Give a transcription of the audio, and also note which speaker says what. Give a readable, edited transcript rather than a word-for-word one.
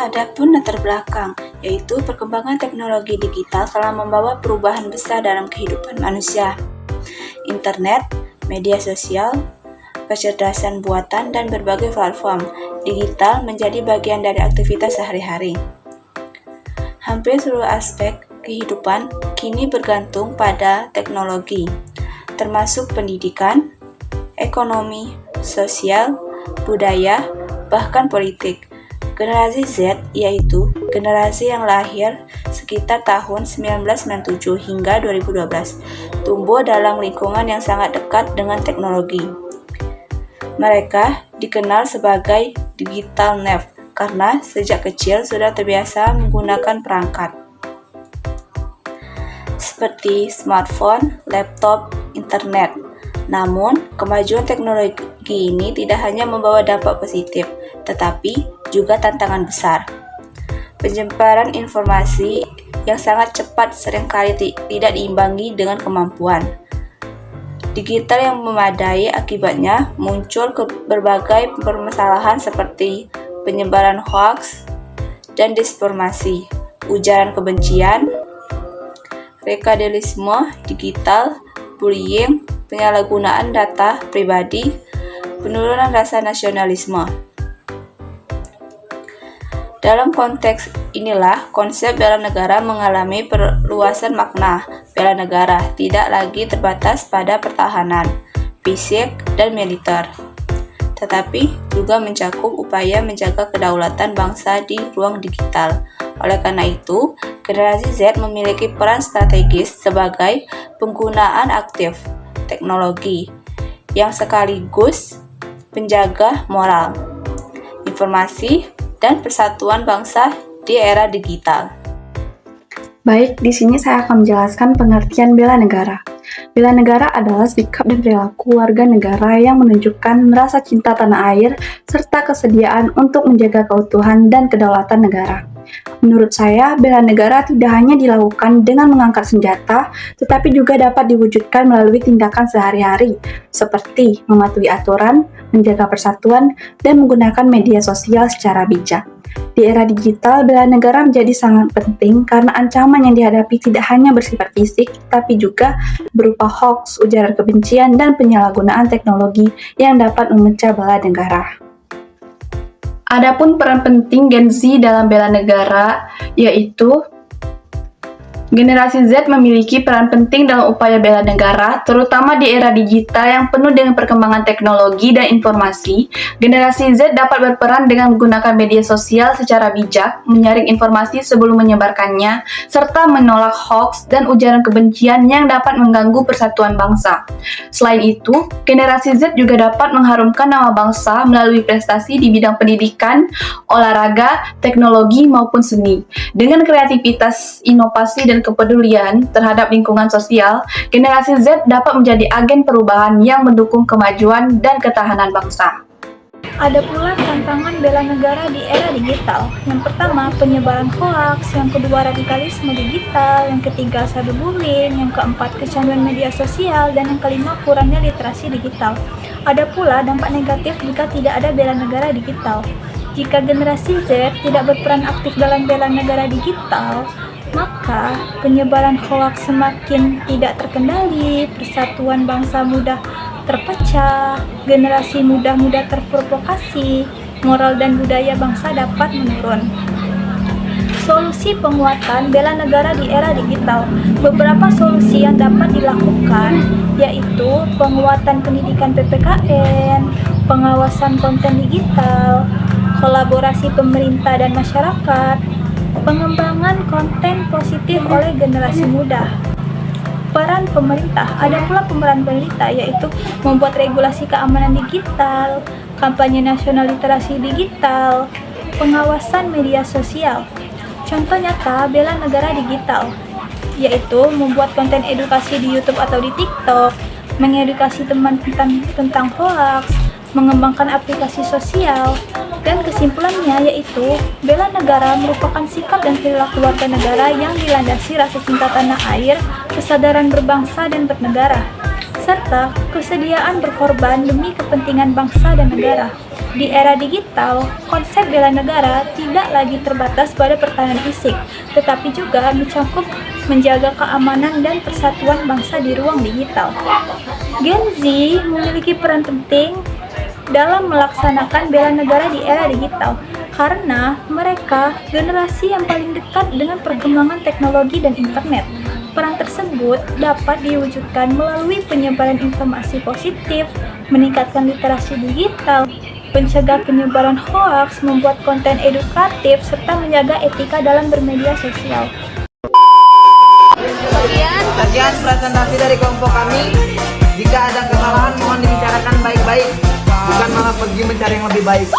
Speaker 1: Adapun latar belakang, yaitu perkembangan teknologi digital telah membawa perubahan besar dalam kehidupan manusia. Internet, media sosial, kecerdasan buatan, dan berbagai platform digital menjadi bagian dari aktivitas sehari-hari. Hampir seluruh aspek kehidupan kini bergantung pada teknologi, termasuk pendidikan, ekonomi, sosial, budaya, bahkan politik. Generasi Z, yaitu generasi yang lahir sekitar tahun 1997 hingga 2012, tumbuh dalam lingkungan yang sangat dekat dengan teknologi. Mereka dikenal sebagai digital natives karena sejak kecil sudah terbiasa menggunakan perangkat seperti smartphone, laptop, internet. Namun, kemajuan teknologi ini tidak hanya membawa dampak positif, tetapi juga tantangan besar. Penyebaran informasi yang sangat cepat seringkali tidak diimbangi dengan kemampuan digital yang memadai. Akibatnya muncul berbagai permasalahan seperti penyebaran hoaks dan disinformasi, ujaran kebencian, radikalisme digital, bullying, penyalahgunaan data pribadi, penurunan rasa nasionalisme. Dalam konteks inilah, konsep bela negara mengalami perluasan makna. Bela negara tidak lagi terbatas pada pertahanan, fisik, dan militer, tetapi juga mencakup upaya menjaga kedaulatan bangsa di ruang digital. Oleh karena itu, generasi Z memiliki peran strategis sebagai penggunaan aktif teknologi yang sekaligus penjaga moral, informasi, dan persatuan bangsa di era digital.
Speaker 2: Baik, di sini saya akan menjelaskan pengertian bela negara. Bela negara adalah sikap dan perilaku warga negara yang menunjukkan rasa cinta tanah air serta kesediaan untuk menjaga keutuhan dan kedaulatan negara. Menurut saya, bela negara tidak hanya dilakukan dengan mengangkat senjata, tetapi juga dapat diwujudkan melalui tindakan sehari-hari, seperti mematuhi aturan, menjaga persatuan, dan menggunakan media sosial secara bijak. Di era digital, bela negara menjadi sangat penting karena ancaman yang dihadapi tidak hanya bersifat fisik, tapi juga berupa hoaks, ujaran kebencian, dan penyalahgunaan teknologi yang dapat memecah belah negara. Adapun peran penting Gen Z dalam bela negara, yaitu generasi Z memiliki peran penting dalam upaya bela negara, terutama di era digital yang penuh dengan perkembangan teknologi dan informasi. Generasi Z dapat berperan dengan menggunakan media sosial secara bijak, menyaring informasi sebelum menyebarkannya, serta menolak hoaks dan ujaran kebencian yang dapat mengganggu persatuan bangsa. Selain itu, generasi Z juga dapat mengharumkan nama bangsa melalui prestasi di bidang pendidikan, olahraga, teknologi, maupun seni. Dengan kreativitas, inovasi, dan kepedulian terhadap lingkungan sosial, generasi Z dapat menjadi agen perubahan yang mendukung kemajuan dan ketahanan bangsa.
Speaker 3: Ada pula tantangan bela negara di era digital. Yang pertama, penyebaran hoaks, yang kedua, radikalisme digital, yang ketiga, cyberbullying, yang keempat, kecanduan media sosial, dan yang kelima, kurangnya literasi digital. Ada pula dampak negatif jika tidak ada bela negara digital. Jika generasi Z tidak berperan aktif dalam bela negara digital, maka penyebaran hoaks semakin tidak terkendali, persatuan bangsa mudah terpecah, generasi mudah terprovokasi, moral dan budaya bangsa dapat menurun. Solusi penguatan bela negara di era digital. Beberapa solusi yang dapat dilakukan yaitu penguatan pendidikan PPKN, pengawasan konten digital, kolaborasi pemerintah dan masyarakat, pengembangan konten positif oleh generasi muda. Peran pemerintah, ada pula peran pemerintah yaitu membuat regulasi keamanan digital, kampanye nasional literasi digital, pengawasan media sosial. Contoh nyata bela negara digital yaitu membuat konten edukasi di YouTube atau di TikTok, mengedukasi teman tentang hoaks, mengembangkan aplikasi sosial. Dan kesimpulannya yaitu bela negara merupakan sikap dan perilaku warga negara yang dilandasi rasa cinta tanah air, kesadaran berbangsa dan bernegara. serta kesediaan berkorban demi kepentingan bangsa dan negara. Di era digital, konsep bela negara tidak lagi terbatas pada pertahanan fisik, tetapi juga mencakup menjaga keamanan dan persatuan bangsa di ruang digital. Gen Z memiliki peran penting dalam melaksanakan bela negara di era digital, karena mereka generasi yang paling dekat dengan perkembangan teknologi dan internet. Peran tersebut dapat diwujudkan melalui penyebaran informasi positif, meningkatkan literasi digital, mencegah penyebaran hoaks, membuat konten edukatif, serta menjaga etika dalam bermedia sosial.
Speaker 4: Sekian presentasi dari kelompok kami. Jika ada kesalahan mohon dibicarakan baik-baik, bukan malah pergi mencari yang lebih baik.